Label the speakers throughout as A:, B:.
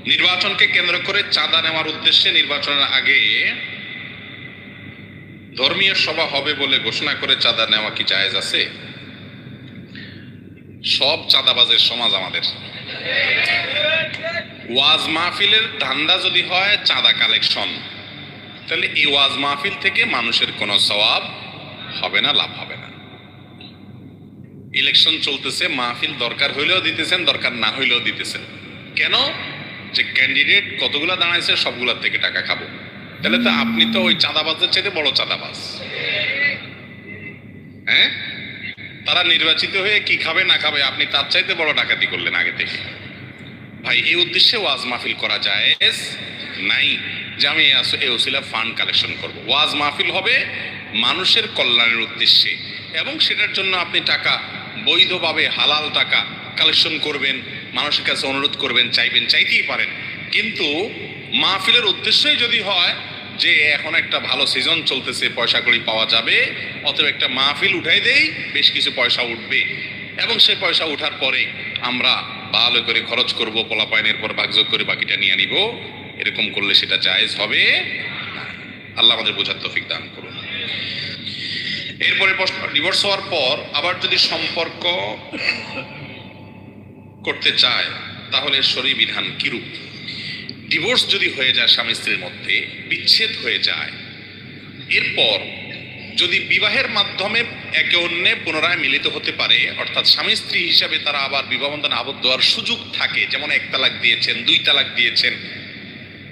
A: নির্বাচনকে কেন্দ্র করে চাঁদা নেওয়ার উদ্দেশ্যে নির্বাচনের আগে ধর্মীয় সভা হবে বলে ঘোষণা করে চাঁদা নেওয়া কি জায়েজ আছে? সব চাঁদাবাজের সমাজ আমাদের। ওয়াজ মাহফিলের ধান্দা যদি হয় চাঁদা কালেকশন, তাহলে এই ওয়াজ মাহফিল থেকে মানুষের কোনো সওয়াব হবে না, লাভ হবে না। ইলেকশন চলতেছে, মাহফিল দরকার হইলেও দিতেছেন, দরকার না হইলেও দিতেছেন। কেন? যে ক্যান্ডিডেট কতগুলা দাঁড়াইছে সবগুলার থেকে টাকা খাবো। তাহলে তো আপনি তো ওই চাঁদাবাজের চাইতে বড় চাঁদাবাজ। হ্যাঁ, তারা নির্বাচিত হয়ে কি খাবে না খাবে, আপনি তার চাইতে বড় ডাকাতি করলেন আগে থেকে। ভাই, এই উদ্দেশ্যে ওয়াজ মাহফিল করা জায়েজ নাই যে আমি এই ওসিলা ফান্ড কালেকশন করব। ওয়াজ মাহফিল হবে মানুষের কল্যাণের উদ্দেশ্যে, এবং সেটার জন্য আপনি টাকা বৈধভাবে হালাল টাকা কালেকশন করবেন, মানুষের কাছে অনুরোধ করবেন, চাইবেন, চাইতেই পারেন। কিন্তু মাহফিলের উদ্দেশ্যই যদি হয় যে এখন একটা ভালো সিজন চলতেছে, পয়সা কড়ি পাওয়া যাবে, অথবা একটা মাহফিল উঠাই দেই, বেশ কিছু পয়সা উঠবে, এবং সেই পয়সা উঠার পরে আমরা ভালো করে খরচ করব, পোলাপাইনের পর ভাগযোগ করে বাকিটা নিয়ে নিব, এরকম করলে সেটা জায়েজ হবে না। আল্লাহ আমাদের বোঝার তৌফিক দান করুন। এরপরে প্রশ্ন, ডিভোর্স হওয়ার পর আবার যদি সম্পর্ক করতে চায় তাহলে শরীয়ত বিধান কিরূপ? ডিভোর্স যদি হয়ে যায়, স্বামী স্ত্রীর মধ্যে বিচ্ছেদ হয়ে যায়, এরপর যদি বিবাহের মাধ্যমে একে অন্যে পুনরায় মিলিত হতে পারে, অর্থাৎ স্বামী স্ত্রী হিসাবে তারা আবার বিবাহ বন্ধনে আবদ্ধ হওয়ার সুযোগ থাকে, যেমন 1 তালাক দিয়েছেন, 2 তালাক দিয়েছেন,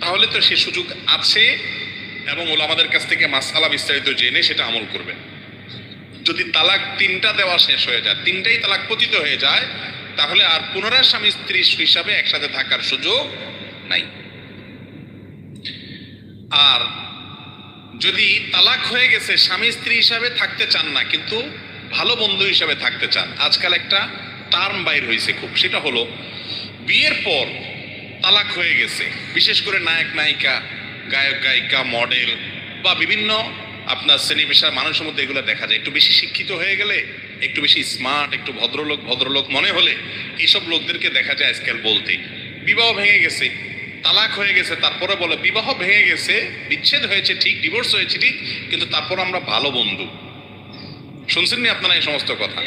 A: তাহলে তো সে সুযোগ আছে, এবং ওলামাদের কাছ থেকে মাসআলা বিস্তারিত জেনে সেটা আমল করবেন। যদি তালাক 3টা দেওয়া শেষ হয়ে যায়, 3টাই তালাক পতিত হয়ে যায়, তাহলে আর পুনরায় স্বামী স্ত্রী হিসাবে একসাথে থাকার সুযোগ নাই। আর যদি তালাক হয়ে গেছে, স্বামী স্ত্রী হিসাবে থাকতে চান না, কিন্তু ভালো বন্ধু হিসাবে থাকতে চান, আজকাল একটা টার্ম বাইর হয়েছে খুব, সেটা হলো বিয়ের পর তালাক হয়ে গেছে, বিশেষ করে নায়ক নায়িকা, গায়ক গায়িকা, মডেল বা বিভিন্ন আপনার শ্রেণী পেশার মানুষের মধ্যে এগুলো দেখা যায়। একটু বেশি শিক্ষিত হয়ে গেলে, একটু বেশি স্মার্ট, একটু ভদ্রলোক মনে হলে এইসব লোকদেরকে দেখা যায় আজকাল বলতে, বিবাহ ভেঙে গেছে, তালাক হয়ে গেছে, তারপরে বলে বিবাহ ভেঙে গেছে, বিচ্ছেদ হয়েছে ঠিক, ডিভোর্স হয়েছে ঠিক, কিন্তু তারপর আমরা ভালো বন্ধু। শুনছেন নি আপনারা এই সমস্ত কথা?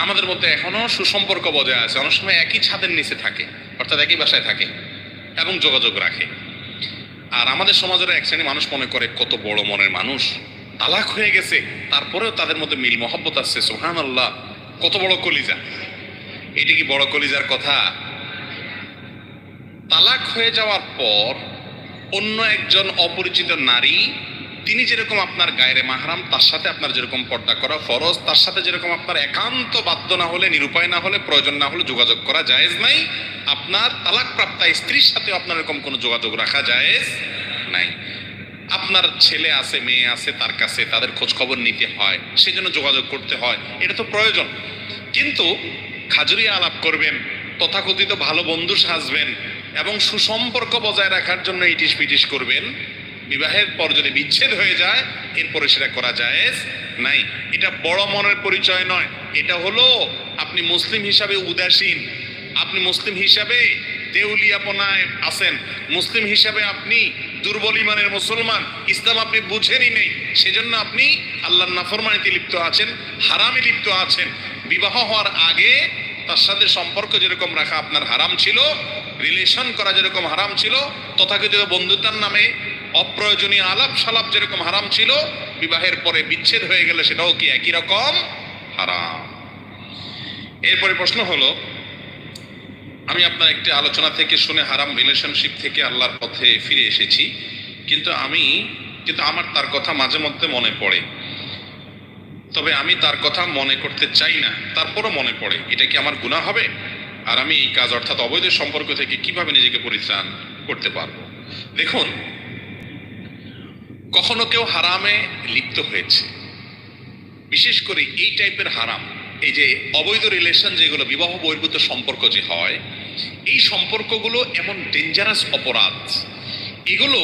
A: আমাদের মধ্যে এখনো সুসম্পর্ক বজায় আছে, অনেক সময় একই ছাদের নিচে থাকে, অর্থাৎ একই বাসায় থাকে এবং যোগাযোগ রাখে। আর আমাদের সমাজের এক শ্রেণী মানুষ মনে করে কত বড় মনের মানুষ, তালাক হয়ে গেছে তারপরেও তাদের মধ্যে মিল মহব্বত আছে, সুবহানাল্লাহ, কত বড় কলিজা। এটা কি বড় কলিজার কথা? তালাক হয়ে যাওয়ার পর অন্য একজন অপরিচিত নারী, তিনি যেরকম আপনার গায়রে মাহরাম, তার সাথে আপনার যেরকম পর্দা করা ফরজ, তার সাথে যেরকম আপনার একান্ত বাধ্য না হলে, নিরুপায় না হলে, প্রয়োজন না হলে যোগাযোগ করা জায়েজ নাই, আপনার তালাক প্রাপ্তা স্ত্রীর সাথে আপনার এরকম কোনো যোগাযোগ রাখা জায়েজ নাই। আপনার ছেলে আছে, মেয়ে আছে, তার কাছে তাদের খোঁজ খবর নিতে হয়, সেই জন্য যোগাযোগ করতে হয়, এটা তো প্রয়োজন। কিন্তু খাজুরিয়া আলাপ করবেন, তথাকথিত ভালো বন্ধু সাজবেন এবং সুসম্পর্ক বজায় রাখার জন্য ইটিস পিটিস করবেন, বিবাহের পর যদি বিচ্ছেদ হয়ে যায় এরপরে সেটা করা জায়েজ নাই। এটা বড় মনের পরিচয় নয়, এটা হলো আপনি মুসলিম হিসাবে উদাসীন, আপনি মুসলিম হিসাবে দেউলিয়াপনায় আছেন, মুসলিম হিসাবে আপনি দুর্বল ইমানের মুসলমান, ইসলাম আপনি বুঝেনই নেই, সেজন্য আপনি আল্লাহর নাফরমানিতে লিপ্ত আছেন, হারামে লিপ্ত আছেন। বিবাহ হওয়ার আগে তার সাথে সম্পর্ক যেরকম রাখা আপনার হারাম ছিল, রিলেশন করা যেরকম হারাম ছিল, তথাকথিত বন্ধুতার নামে অপ্রয়োজনীয় আলাপ সালাপ যেরকম হারাম ছিল, বিবাহের পরে বিচ্ছেদ হয়ে গেলে সেটাও কি একই রকম হারাম। এরপরে প্রশ্ন হলো, আমি আপনার একটি আলোচনা থেকে শুনে হারাম রিলেশনশিপ থেকে আল্লাহর পথে ফিরে এসেছি, কিন্তু আমার তার কথা মাঝে মধ্যে মনে পড়ে, তবে আমি তার কথা মনে করতে চাই না, তারপরও মনে পড়ে, এটা কি আমার গুনাহ হবে? আর আমি এই কাজ অর্থাৎ অবৈধ সম্পর্ক থেকে কিভাবে নিজেকে পরিত্রাণ করতে পারবো? দেখুন, কখনো কেউ হারামে লিপ্ত হয়েছে, বিশেষ করে এই টাইপের হারাম, এই যে অবৈধ রিলেশন, যেগুলো বিবাহ বহির্ভূত সম্পর্ক যে হয়, এই সম্পর্কগুলো এমন ডেঞ্জারাস অপরাধ, এগুলো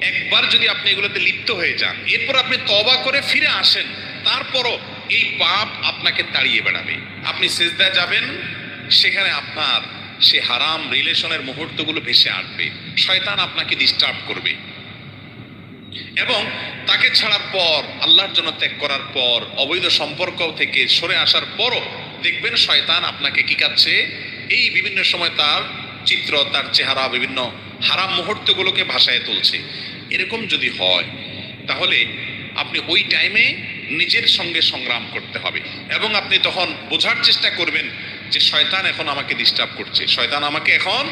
A: একবার যদি আপনি এগুলোতে লিপ্ত হয়ে যান, এরপর আপনি তওবা করে ফিরে আসেন, তারপরও এই পাপ আপনাকে তাড়িয়ে বেড়াবে। আপনি সিজদায় যাবেন, সেখানে আপনার সে হারাম রিলেশনের মুহূর্তগুলো ভেসে আসবে, শয়তান আপনাকে ডিস্টার্ব করবে। এবং তাকে ছাড়ার পর, আল্লাহর জন্য ত্যাগ করার পর, অবৈধ সম্পর্ক থেকে সরে আসার পরও দেখবেন শয়তান আপনাকে কি কাচ্ছে, এই বিভিন্ন সময় তার চিত্র, তার চেহারা, বিভিন্ন হারাম মুহূর্তগুলোকে ভাসায় তুলছে। এরকম যদি হয় তাহলে আপনি ওই টাইমে নিজের সঙ্গে সংগ্রাম করতে হবে এবং আপনি তখন বোঝার চেষ্টা করবেন যে শয়তান এখন আমাকে ডিস্টার্ব করছে, শয়তান আমাকে এখন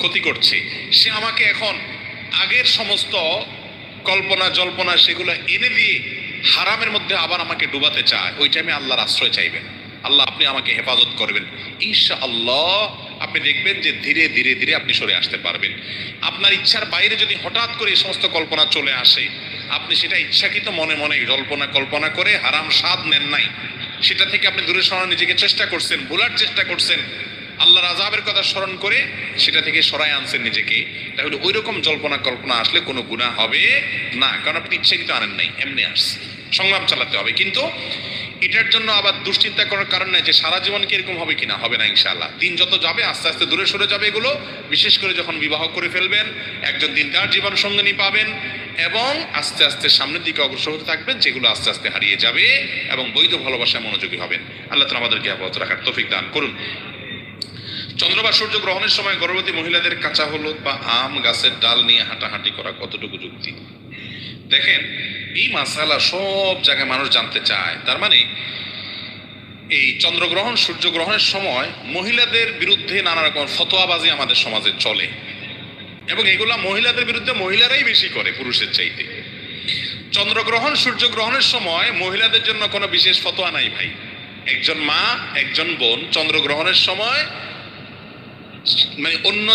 A: ক্ষতি করছে, সে আমাকে এখন আগের সমস্ত কল্পনা জল্পনা সেগুলো এনে দিয়ে হারামের মধ্যে আবার আমাকে ডুবাতে চায়। ওই টাইমে আল্লাহর আশ্রয় চাইবেন, আল্লাহ আপনি আমাকে হেফাজত করবেন, ইনশাআল্লাহ আপনি দেখবেন যে ধীরে ধীরে ধীরে আপনি সরে আসতে পারবেন। আপনার ইচ্ছার বাইরে যদি হঠাৎ করে এই সমস্ত কল্পনা চলে আসে, আপনি সেটা ইচ্ছাকৃত মনে মনে কল্পনা করে হারাম স্বাদ নেন নাই, সেটা থেকে আপনি দূরে সরানোর নিজেকে চেষ্টা করছেন, ভোলার চেষ্টা করছেন, আল্লাহর আযাবের কথা স্মরণ করে সেটা থেকে সরায় আনছেন নিজেকে, তাহলে ওই রকম কল্পনা আসলে কোনো গুনাহ হবে না, কারণ আপনি ইচ্ছাকৃত আনেন নাই, এমনি আসছে। সংগ্রাম চালাতে হবে, কিন্তু এটার জন্য আবার দুশ্চিন্তা করার কারণ নাই যে সারা জীবন কি এরকম হবে কিনা, হবে না ইনশাআল্লাহ। দিন যত যাবে আস্তে আস্তে দূরে সরে যাবে এগুলো, বিশেষ করে যখন বিবাহ করে ফেলবেন, একজন দিনদার জীবন সঙ্গিনী পাবেন এবং আস্তে আস্তে সামনের দিকে অগ্রসর হতে থাকবেন, যেগুলো আস্তে আস্তে হারিয়ে যাবে এবং বৈধ ভালোবাসায় মনোযোগী হবেন। আল্লাহ তাআলা আমাদেরকে হেফাজত রাখার তৌফিক দান করুন। চন্দ্র বা সূর্য গ্রহণের সময় গর্ভবতী মহিলাদের কাঁচা হলুদ বা আম গাছের ডাল নিয়ে হাঁটাহাঁটি করা কতটুকু যুক্তি? দেখেন, এই মাসালা সব জায়গায় মানুষ জানতে চায়। তার মানে এই চন্দ্রগ্রহণ সূর্যগ্রহণের সময় মহিলাদের বিরুদ্ধে নানা রকম ফতোয়াবাজি আমাদের সমাজে চলে এবং এগুলা মহিলাদের বিরুদ্ধে মহিলারাই বেশি করে পুরুষের চাইতে। চন্দ্রগ্রহণ সূর্যগ্রহণের সময় মহিলাদের জন্য কোনো বিশেষ ফতোয়া নাই ভাই। একজন মা, একজন বোন চন্দ্রগ্রহণের সময় মানে অন্য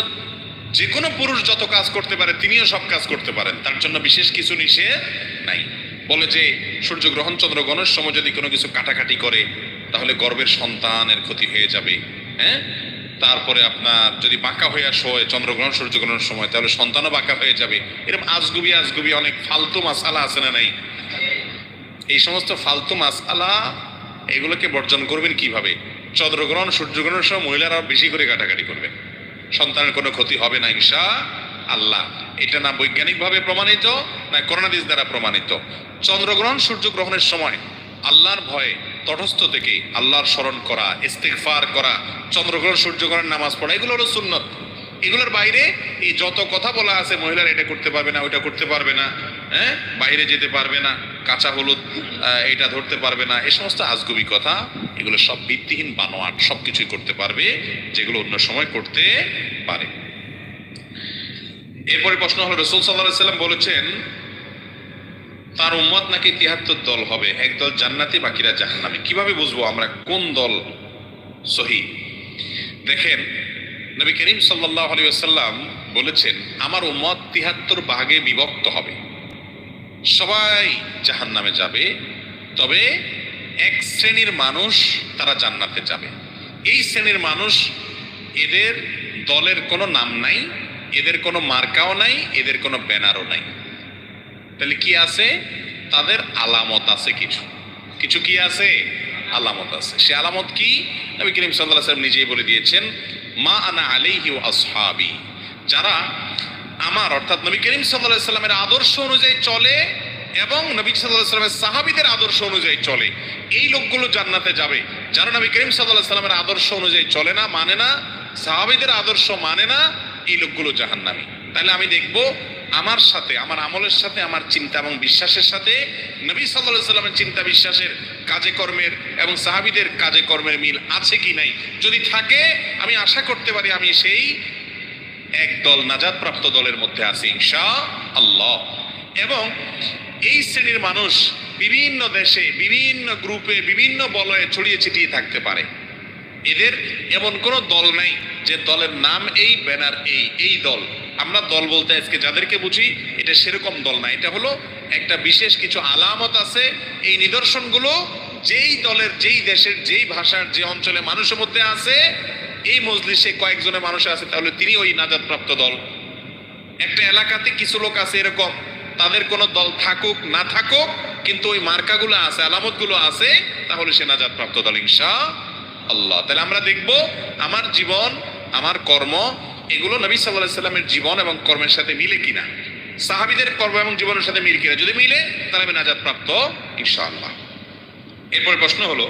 A: যে কোনো পুরুষ যত কাজ করতে পারে তিনিও সব কাজ করতে পারেন, তার জন্য বিশেষ কিছু নিষেধ নাই। বলে যে সূর্যগ্রহণ চন্দ্রগ্রহণের সময় যদি কোনো কিছু কাটাকাটি করে তাহলে গর্ভের সন্তানের ক্ষতি হয়ে যাবে, হ্যাঁ। তারপরে আপনার যদি বাঁকা হয়ে শোয় চন্দ্রগ্রহণ সূর্যগ্রহণের সময় তাহলে সন্তানও বাঁকা হয়ে যাবে। এরকম আজগুবি অনেক ফালতু মাসালা আছে না নাই? এই সমস্ত ফালতু মাসালা এগুলোকে বর্জন করবেন কিভাবে? চন্দ্রগ্রহণ সূর্যগ্রহণের সময় মহিলারা বেশি করে কাটাকাটি করবেন, সন্তানের কোনো ক্ষতি হবে না ইনশাআল্লাহ। এটা না বৈজ্ঞানিকভাবে প্রমাণিত না কোরআন হাদিস দ্বারা প্রমাণিত। চন্দ্রগ্রহণ সূর্যগ্রহণের সময় আল্লাহর ভয়ে তটস্থ থেকে আল্লাহর স্মরণ করা, ইস্তিগফার করা, চন্দ্রগ্রহণ সূর্যগ্রহণের নামাজ পড়া, এগুলো হলো সুন্নত। এগুলোর বাইরে এই যত কথা বলা আছে মহিলারা এটা করতে পারবে না, ওইটা করতে পারবে না, হ্যাঁ, বাইরে যেতে পারবে না, কাঁচা হলুদ এটা ধরতে পারবে না, এই সমস্ত আজগুবি কথা, এগুলো সব ভিত্তিহীন বানোয়াট। সবকিছুই করতে পারবে যেগুলো অন্য সময় করতে পারে। এরপরে প্রশ্ন হলো, রাসূল সাল্লাল্লাহু আলাইহি ওয়াসাল্লাম বলেছেন তার উম্মত নাকি ৭৩ দল হবে, একদল জান্নাতি বাকিরা জাহান্নামী। কিভাবে বুঝবো আমরা কোন দল সহি? দেখেন, নবী করিম সাল্লাল্লাহু আলাইহি ওয়াসাল্লাম বলেছেন আমার উম্মত ৭৩ ভাগে বিভক্ত হবে, সবাই জাহান্নামে যাবে, তবে এক শ্রেণীর মানুষ তারা জান্নাতে যাবে। এই শ্রেণীর মানুষ, এদের দলের কোনো নাম নাই, এদের কোনো মার্কাও নাই, এদের কোনো ব্যানারও নাই। তাহলে কি আছে? তাদের আলামত আছে, কিছু কিছু কি আছে? আলামত আছে। সে আলামত কি? নবী করিম সাল্লাল্লাহু আলাইহি ওয়াসাল্লাম নিজেই বলে দিয়েছেন, মা আনা আলাইহি ওয়া আসহাবি, যারা আমার অর্থাৎ নবী করিম সাল্লাল্লাহু আলাইহি ওয়াসাল্লামের আদর্শ অনুযায়ী চলে এবং নবী সাল্লাল্লাহু আলাইহি ওয়াসাল্লামের সাহাবীদের আদর্শ অনুযায়ী চলে, এই লোকগুলো জান্নাতে যাবে। যারা নবী করিম সাল্লাল্লাহু আলাইহি ওয়াসাল্লামের আদর্শ অনুযায়ী চলে না, মানে না, সাহাবীদের আদর্শ মানে না, এই লোকগুলো জাহান্নামী। তাহলে আমি দেখব আমার সাথে, আমার আমলের সাথে, আমার চিন্তা এবং বিশ্বাসের সাথে নবী সাল্লাল্লাহু আলাইহি ওয়াসাল্লামের চিন্তা বিশ্বাসের কাজে কর্মের এবং সাহাবীদের কাজে কর্মের মিল আছে কি নাই। যদি থাকে আমি আশা করতে পারি আমি সেই একদল নাজাতপ্রাপ্ত দলের মধ্যে আছি ইনশাআল্লাহ। এবং এই শ্রেণীর মানুষ বিভিন্ন দেশে, বিভিন্ন গ্রুপে, বিভিন্ন বলয়ে ছড়িয়ে ছিটিয়ে থাকতে পারে। এদের এমন কোনো দল নাই যে দলের নাম এই, ব্যানার এই দল। আমরা দল বলতে আজকে যাদেরকে বুঝি এটা সেরকম দল না, এটা হলো একটা বিশেষ কিছু আলামত আছে। এই নিদর্শনগুলো যেই দলের, যেই দেশের, যেই ভাষার, যে অঞ্চলে মানুষের মধ্যে আছে, এই মজলিসে কয়েকজনের মানুষ আছে, তাহলে তিনি ওই নাজাতপ্রাপ্ত দল। একটা এলাকাতে কিছু লোক আছে এরকম, তাদের কোনো দল থাকুক না থাকুক, কিন্তু ওই মার্কাগুলো আছে, আলামতগুলো আছে, তাহলে সে নাজাতপ্রাপ্ত দল ইনশাআল্লাহ। তাহলে আমরা দেখব আমার জীবন আমার কর্ম এগুলো নবী সাল্লাল্লাহু আলাইহি সাল্লামের জীবন এবং কর্মের সাথে মিলে কিনা, সাহাবীদের কর্ম এবং জীবনের সাথে মিল কিনা। যদি মিলে তাহলে আমি নাজাত প্রাপ্ত ইনশাআল্লাহ। এরপরে প্রশ্ন হলো,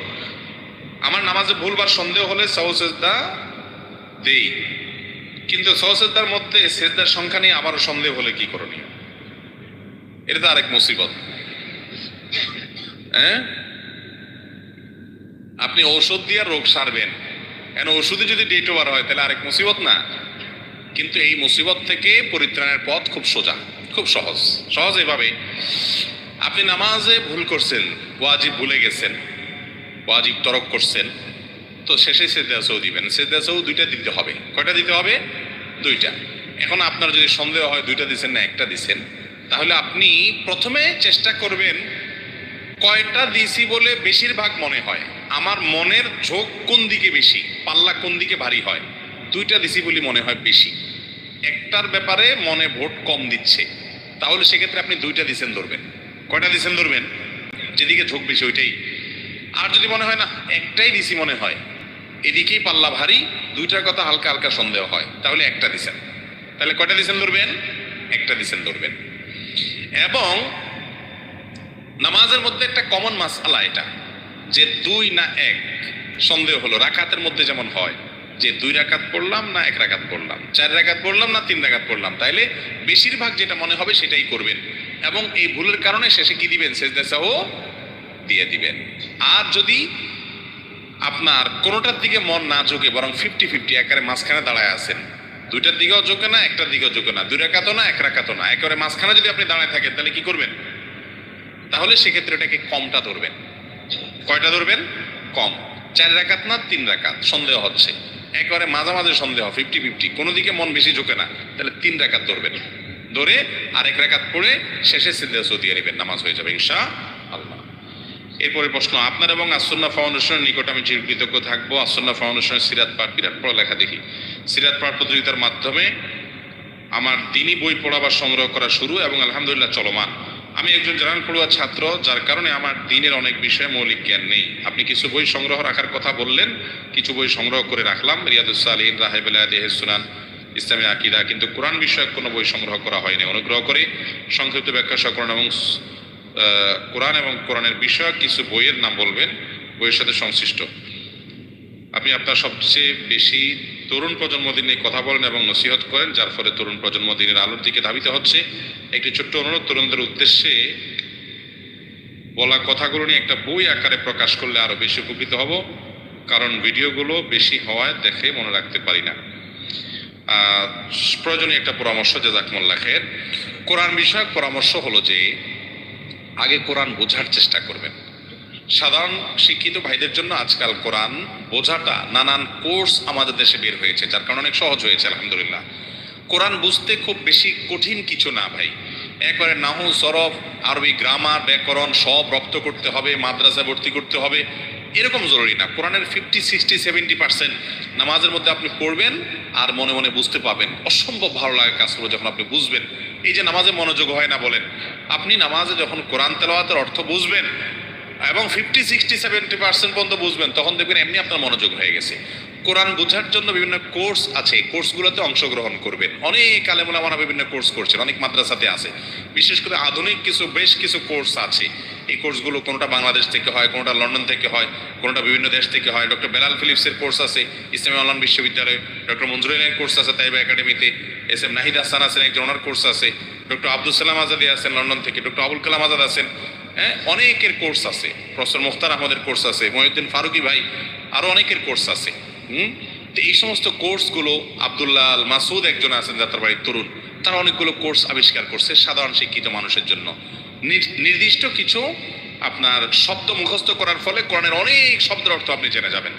A: আমার নামাজে ভুল বা সন্দেহ হলে সাহু সেজদা দেই, কিন্তু সাহু সেজদার মধ্যে সেজদার সংখ্যা নিয়ে আবারও সন্দেহ হলে কি করণীয়? এটা তো আরেক মুসিবত। হ্যাঁ, আপনি ঔষধ দিয়ে রোগ সারবেন, এখন ওষুধে যদি ডেট ওভার হয় তাহলে আরেক মুসিবত না? কিন্তু এই মুসিবত থেকে পরিত্রাণের পথ খুব সোজা, খুব সহজ। সহজ এভাবে, আপনি নামাজে ভুল করছেন, ওয়াজিব ভুলে গেছেন, ওয়াজিব তরক করছেন, তো শেষে সেজদা সাহু দিবেন। সেজদা সাহু দুইটা দিতে হবে। কয়টা দিতে হবে? দুইটা। এখন আপনার যদি সন্দেহ হয় দুইটা দিচ্ছেন না একটা দিচ্ছেন, তাহলে আপনি প্রথমে চেষ্টা করবেন কয়টা দিছি বলে বেশিরভাগ মনে হয়, আমার মনের ঝোঁক কোন দিকে বেশি, পাল্লা কোন দিকে ভারী হয়, দুইটা দিছি বলে মনে হয় বেশি, একটার ব্যাপারে মনে ভোট কম দিচ্ছে, তাহলে সেক্ষেত্রে আপনি দুইটা দিছেন ধরবেন। কয়টা দিছেন ধরবেন? যেদিকে ঝোঁক বেশি ওইটাই। আর যদি মনে হয় না একটাই দিছি মনে হয়, এদিকেই পাল্লা ভারী, দুইটার কথা হালকা হালকা সন্দেহ হয়, তাহলে একটা দিছেন। তাহলে কয়টা দিছেন ধরবেন? একটা দিছেন ধরবেন। এবং নামাজের মধ্যে একটা কমন মাসআলা এটা, যে দুই না এক সন্দেহ হলো। রাকাতের মধ্যে যেমন হয় যে 2 রাকাত পড়লাম না 1 রাকাত পড়লাম, 4 রাকাত পড়লাম না 3 রাকাত পড়লাম, তাইলে বেশিরভাগ যেটা মনে হবে সেটাই করবেন। এবং এই ভুলের কারণে শেষে কি দিবেন? সেজদা সাহু দিয়ে দিবেন। আর যদি আপনার কোনোটার দিকে মন না ঝুঁকে, বরং 50-50 একেবারে মাঝখানে দাঁড়ায় আছেন, দুইটার দিকেও ঝুঁকে না একটার দিকেও ঝুঁকে না, 2 রাকাতও না 1 রাকাতও না, একেবারে মাঝখানে যদি আপনি দাঁড়ায় থাকেন, তাহলে কি করবেন? তাহলে সেক্ষেত্রে এটাকে কমটা ধরবেন। কয়টা ধরবেন? কম। 4 রাকাত না 3 রাকাত সন্দেহ হচ্ছে, একেবারে মাঝামাঝি সন্দেহ 50-50, কোনো দিকে মন বেশি ঝুঁকে না, তাহলে 3 রাকাত ধরবেন। ধরে আর 1 রাকাত পড়ে শেষে সিজদা সাহু দিয়ে নেবেন, নামাজ হয়ে যাবে ইনশাআল্লাহ। এরপরে প্রশ্ন, আপনার এবং আসুন্নাহ ফাউন্ডেশনের নিকট আমি চিরকৃতজ্ঞ থাকবো। আসুন্নাহ ফাউন্ডেশনের সিরাত পাঠ, বিরাট পড়ালেখা দেখি, সিরাত পাঠ প্রতিযোগিতার মাধ্যমে আমার দিনী বই পড়া বা সংগ্রহ করা শুরু এবং আলহামদুলিল্লাহ চলমান। আমি একজন জেনারেল পড়ুয়া ছাত্র, যার কারণে আমার দিনের অনেক বিষয়ে মৌলিক জ্ঞান নেই। আপনি কিছু বই সংগ্রহ রাখার কথা বললেন, কিছু বই সংগ্রহ করে রাখলাম, রিয়াদুস সালিহিন, রাহে বেলায়েত, ইহসানুস সুনান, ইসলামী আকীদা, কিন্তু কোরআন বিষয়ক কোনো বই সংগ্রহ করা হয়নি। অনুগ্রহ করে সংক্ষিপ্ত ব্যাখ্যা সহ কোরআন এবং কোরআন এবং কোরআনের বিষয়ক কিছু বইয়ের নাম বলবেন, বইয়ের সাথে সংশ্লিষ্ট। আপনি আপনার সবচেয়ে বেশি তরুণ প্রজন্ম দিন নিয়ে কথা বলেন এবং নসিহত করেন, যার ফলে তরুণ প্রজন্ম দিনের আলোর দিকে ধাবিত হচ্ছে। একটি ছোট্ট অনুরোধ, তরুণদের উদ্দেশ্যে বলা কথাগুলো নিয়ে একটা বই আকারে প্রকাশ করলে আরো বেশি উপকৃত হব, কারণ ভিডিওগুলো বেশি হওয়ায় দেখে মনে রাখতে পারি না। প্রয়োজনীয় একটা পরামর্শ, জাযাকুমুল্লাহ খায়ের। কোরআন বিষয়ক পরামর্শ হলো যে আগে কোরআন বোঝার চেষ্টা করবেন। সাধারণ শিক্ষিত ভাইদের জন্য আজকাল কোরআন বোঝাটা, নানান কোর্স আমাদের দেশে বের হয়েছে, যার কারণে অনেক সহজ হয়েছে আলহামদুলিল্লাহ। কোরআন বুঝতে খুব বেশি কঠিন কিছু না ভাই, একবারে নাহু, সরফ, আরবি গ্রামার, ব্যাকরণ সব রপ্ত করতে হবে, মাদ্রাসা ভর্তি করতে হবে, এরকম জরুরি না। কোরআনের 50-60-70% নামাজের মধ্যে আপনি পড়বেন আর মনে মনে বুঝতে পাবেন। অসম্ভব ভালো লাগে কাজ করবে যখন আপনি বুঝবেন। এই যে নামাজে মনোযোগ হয় না বলেন, আপনি নামাজে যখন কোরআন তেলাওয়াতের অর্থ বুঝবেন এবং 50-60-70% পর্যন্ত বুঝবেন, তখন দেখবেন এমনি আপনার মনোযোগ হয়ে গেছে। কোরআন বোঝার জন্য বিভিন্ন কোর্স আছে, কোর্সগুলোতে অংশগ্রহণ করবেন। অনেক আলেম ওলামারা বিভিন্ন কোর্স করছেন, অনেক মাদ্রাসাতে আছে। বিশেষ করে আধুনিক বেশ কিছু কোর্স আছে। এই কোর্সগুলো কোনোটা বাংলাদেশ থেকে হয়, কোনোটা লন্ডন থেকে হয়, কোনোটা বিভিন্ন দেশ থেকে হয়। ডক্টর বেলাল ফিলিপসের কোর্স আছে ইসলামী অনলাইন বিশ্ববিদ্যালয়ে, ডক্টর মঞ্জুর আলীর কোর্স আছে তাইবা একাডেমিতে, SM নাহিদ হাসান আছেন একজন, ওনার কোর্স আছে। ডক্টর আব্দুল সালাম আজাদি আছেন লন্ডন থেকে, ডক্টর আবুল কালাম আজাদ আছেন, হ্যাঁ, অনেকের কোর্স আছে। প্রফেসর মুখতার আহমদের কোর্স আছে, মহিউদ্দিন ফারুকি ভাই, আরো অনেকের কোর্স আছে। তো এই সমস্ত কোর্সগুলো, আব্দুল্লাহ আল মাসুদ একজন আছেন যাত্রাবাড়ির তরুণ, তারা অনেকগুলো কোর্স আবিষ্কার করছে সাধারণ শিক্ষিত মানুষের জন্য। নির্দিষ্ট কিছু আপনার শব্দ মুখস্থ করার ফলে কোরআনের অনেক শব্দের অর্থ আপনি জেনে যাবেন।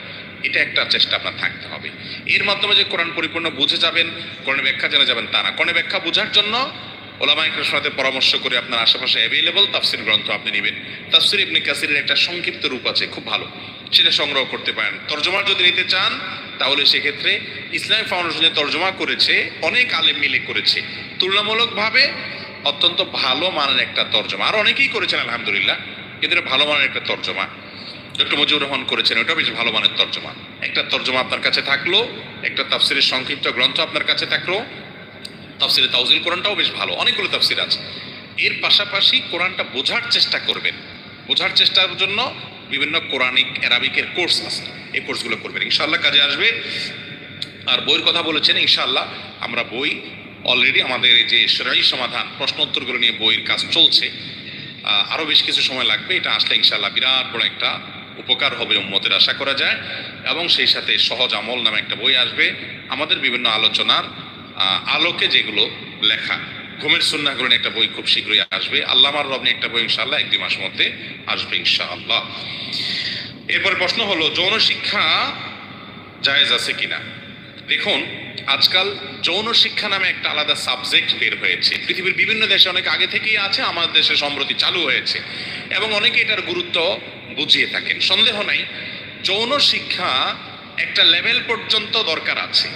A: এটা একটা চেষ্টা আপনার থাকতে হবে। এর মাধ্যমে যে কোরআন পরিপূর্ণ বুঝে যাবেন, কোরআনের ব্যাখ্যা জেনে যাবেন তা না। কোরআনের ব্যাখ্যা বোঝার জন্য ওলামায়ে কেরামের সাথে পরামর্শ করে আপনার আশেপাশে অ্যাভেলেবল তাফসির গ্রন্থ আপনি নেবেন। তাফসির ইবনে কাসিরের একটা সংক্ষিপ্ত রূপ আছে, খুব ভালো, সেটা সংগ্রহ করতে পারেন। তরজমা যদি নিতে চান তাহলে সেক্ষেত্রে ইসলামী ফাউন্ডেশন যে তরজমা করেছে, অনেক আলেম মিলে করেছে, তুলনামূলকভাবে অত্যন্ত ভালো মানের একটা তরজমা। আর অনেকেই করেছেন আলহামদুলিল্লাহ, কিন্তু ভালো মানের একটা তরজমা। ডক্টর মুজিবুর রহমান করেছেন, ওটা বেশ ভালো মানের তর্জমা। একটা তর্জমা আপনার কাছে থাকলো, একটা তাফসিরের সংক্ষিপ্ত গ্রন্থ আপনার কাছে থাকলো, তাফসিরে তাওজিল কোরআনটাও বেশ ভালো, অনেকগুলো তাফসির আছে। এর পাশাপাশি কোরআনটা বোঝার চেষ্টা করবেন। বোঝার চেষ্টার জন্য বিভিন্ন কোরআনিক অ্যারাবিকের কোর্স আছে, এই কোর্সগুলো করবেন, ইনশাআল্লাহ কাজে আসবে। আর বইয়ের কথা বলেছেন, ইনশাআল্লাহ আমরা বই অলরেডি আমাদের এই যে শরঈ সমাধান প্রশ্ন উত্তরগুলো নিয়ে বইয়ের কাজ চলছে, আরও বেশ কিছু সময় লাগবে। এটা আসলে ইনশাআল্লাহ বিরাট বড় একটা উপকার হবে উম্মতের, আশা করা যায়। এবং সেই সাথে সহজ আমল নামে একটা বই আসবে আমাদের বিভিন্ন আলোচনার আলোকে, যেগুলো লেখা। ঘুমের সুন্নাহগুলো নিয়ে একটা বই খুব শীঘ্রই আসবে। আল্লামার রব নিয়ে একটা বই ইনশাআল্লাহ 1-2 মাসের মধ্যে আসবে ইনশাআল্লাহ। এরপরে প্রশ্ন হলো, যৌন শিক্ষা জায়েজ আছে কিনা? দেখুন, আজকাল যৌন শিক্ষা নামে একটা আলাদা সাবজেক্ট বের হয়েছে। পৃথিবীর বিভিন্ন দেশে অনেক আগে থেকেই আছে, আমাদের দেশে সম্প্রতি চালু হয়েছে, এবং অনেকে এটার গুরুত্ব বুঝিয়ে থাকেন। সন্দেহ নাই, যৌন শিক্ষা একটা লেভেল পর্যন্ত দরকার আছে।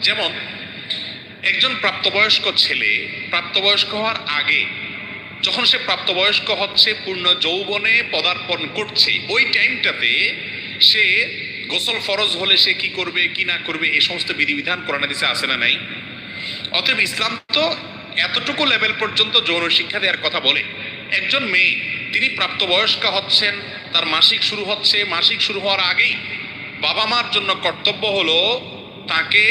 A: যেমন একজন প্রাপ্তবয়স্ক ছেলে প্রাপ্তবয়স্ক হওয়ার আগে, যখন সে প্রাপ্তবয়স্ক হচ্ছে, পূর্ণ যৌবনে পদার্পণ করছে, ওই টাইমটাতে সে গোসল ফরজ হলে সে কি করবে কি না করবে, এই সমস্ত বিধিবিধান কোরআন হাদিসে আছে না নাই? অতএব ইসলাম তো এতটুকু লেভেল পর্যন্ত যৌন শিক্ষা দেওয়ার কথা বলে। একজন মেয়ে, তিনি প্রাপ্তবয়স্কা হচ্ছেন, তার মাসিক শুরু হচ্ছে, মাসিক শুরু হওয়ার আগেই বাবা মার জন্য কর্তব্য হলো তাকে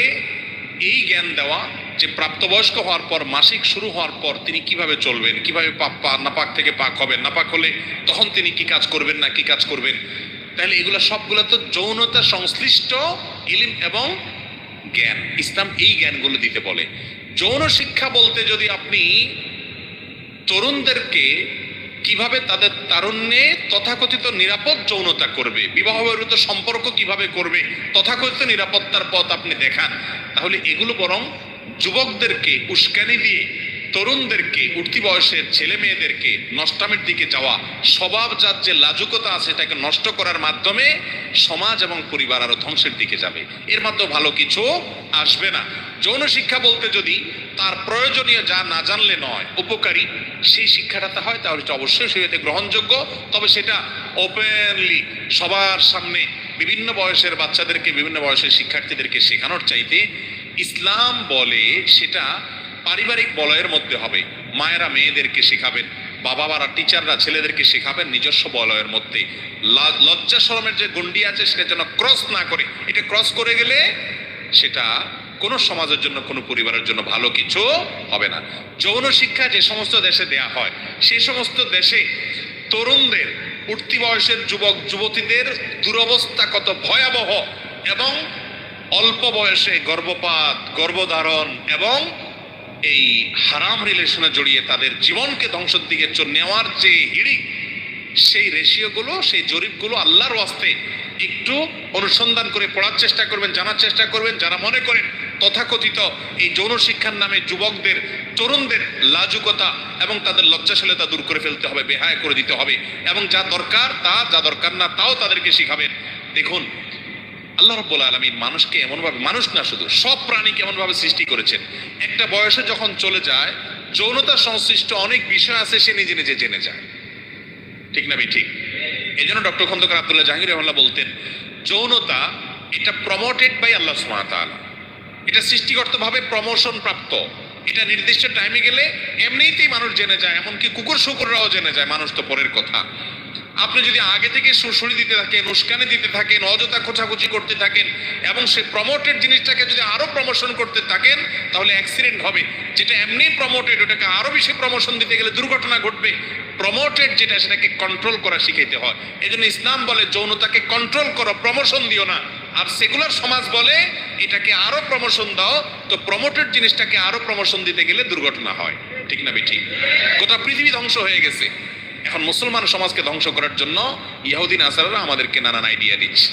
A: এই জ্ঞান দেওয়া যে প্রাপ্তবয়স্ক হওয়ার পর, মাসিক শুরু হওয়ার পর তিনি কিভাবে চলবেন, কিভাবে নাপাক থেকে পাক হবেন, নাপাক হলে তখন তিনি কি কাজ করবেন না কি কাজ করবেন। তাহলে এগুলো সবগুলো তো যৌনতা সংশ্লিষ্ট ইলম এবং জ্ঞান। ইসলাম এই জ্ঞানগুলো দিতে বলে। যৌন শিক্ষা বলতে যদি আপনি তরুণদেরকে কিভাবে তাদের তারুণ্যে তথাকথিত নিরাপদ যৌনতা করবে, বিবাহ বহির্ভূত সম্পর্ক কিভাবে করবে, তথাকথিত নিরাপত্তার পথ আপনি দেখান, তাহলে এগুলো বরং যুবকদেরকে উস্কানি দিয়ে তরুণদেরকে, উঠতি বয়সের ছেলে মেয়েদেরকে নষ্টামের দিকে যাওয়া, স্বভাবজাত যে লাজুকতা আছে এটাকে নষ্ট করার মাধ্যমে সমাজ এবং পরিবার আরো ধ্বংসের দিকে যাবে। এর মাধ্যমে ভালো কিছু আসবে না। যৌন শিক্ষা বলতে যদি তার প্রয়োজনীয় যা না জানলে নয়, উপকারী সেই শিক্ষাটা হয়, তাহলে এটা অবশ্যই সেটাতে গ্রহণযোগ্য। তবে সেটা ওপেনলি সবার সামনে বিভিন্ন বয়সের বাচ্চাদেরকে, বিভিন্ন বয়সের শিক্ষার্থীদেরকে শেখানোর চাইতে ইসলাম বলে সেটা পারিবারিক বলয়ের মধ্যে হবে। মায়েরা মেয়েদেরকে শেখাবেন, বাবা মারা টিচাররা ছেলেদেরকে শেখাবেন নিজস্ব বলয়ের মধ্যে। লজ্জা শরমের যে গণ্ডি আছে সেটা যেন ক্রস না করে। এটা ক্রস করে গেলে সেটা কোনো সমাজের জন্য, কোনো পরিবারের জন্য ভালো কিছু হবে না। যৌন শিক্ষা যে সমস্ত দেশে দেয়া হয়, সেই সমস্ত দেশে তরুণদের, উঠতি বয়সের যুবক যুবতীদের দুরবস্থা কত ভয়াবহ, এবং অল্প বয়সে গর্ভপাত, গর্ভধারণ এবং এই হারাম রিলেশনে জড়িয়ে তাদের জীবনকে ধ্বংসের দিকে নেওয়ার যে হিড়িক, সেই রেশিওগুলো, সেই জরিপগুলো আল্লাহর ওয়াস্তে একটু অনুসন্ধান করে পড়ার চেষ্টা করবেন, জানার চেষ্টা করবেন। যারা মনে করেন তথাকথিত এই যৌন শিক্ষার নামে যুবকদের, তরুণদের লাজুকতা এবং তাদের লজ্জাশীলতা দূর করে ফেলতে হবে, বেহায়া করে দিতে হবে, এবং যা দরকার তা, যা দরকার না তাও তাদেরকে শিখাবেন। দেখুন, আল্লাহ রাব্বুল আলামিন মানুষকে এমনভাবে, মানুষ না শুধু সব প্রাণীকে এমনভাবে সৃষ্টি করেছেন, একটা বয়সে যখন চলে যায় যৌনতা সংশ্লিষ্ট অনেক বিষয় আছে সে নিজে নিজে জেনে যায়। ঠিক না ঠিক? এই জন্য ডক্টর খন্দকার আব্দুল্লাহ জাহাঙ্গীর রহমাল্লাহ বলতেন, যৌনতা এটা প্রমোটেড বাই আল্লাহ সুবহানাহু ওয়া তাআলা, এটা সৃষ্টিগতভাবে প্রমোশন প্রাপ্ত। এটা নির্দিষ্ট টাইমে গেলে এমনিতেই মানুষ জেনে যায়, এমনকি কুকুর শুকুররাও জেনে যায়, মানুষ তো পরের কথা। আপনি যদি আগে থেকে সুড়সুড়ি দিতে থাকেন, উস্কানি দিতে থাকেন, অযথা খোঁচাখুচি করতে থাকেন, এবং সে প্রমোটেড জিনিসটাকে যদি আরো প্রমোশন করতে থাকেন, তাহলে অ্যাক্সিডেন্ট হবে। যেটা এমনি প্রমোটেড, ওটাকে আরো বেশি প্রমোশন দিতে গেলে দুর্ঘটনা ঘটবে। প্রমোটেড যেটা, সেটাকে কন্ট্রোল করা শিখাইতে হয়। এই জন্য ইসলাম বলে যৌনতাকে কন্ট্রোল করো, প্রমোশন দিও না। আর সেকুলার সমাজ বলে এটাকে আরো প্রমোশন দাও। তো প্রমোটেড জিনিসটাকে আরো প্রমোশন দিতে গেলে দুর্ঘটনা হয়। ঠিক না ঠিক? গোটা পৃথিবী ধ্বংস হয়ে গেছে। এখন মুসলমান সমাজকে ধ্বংস করার জন্য ইহুদি নাসারারা আমাদেরকে নানান আইডিয়া দিচ্ছে।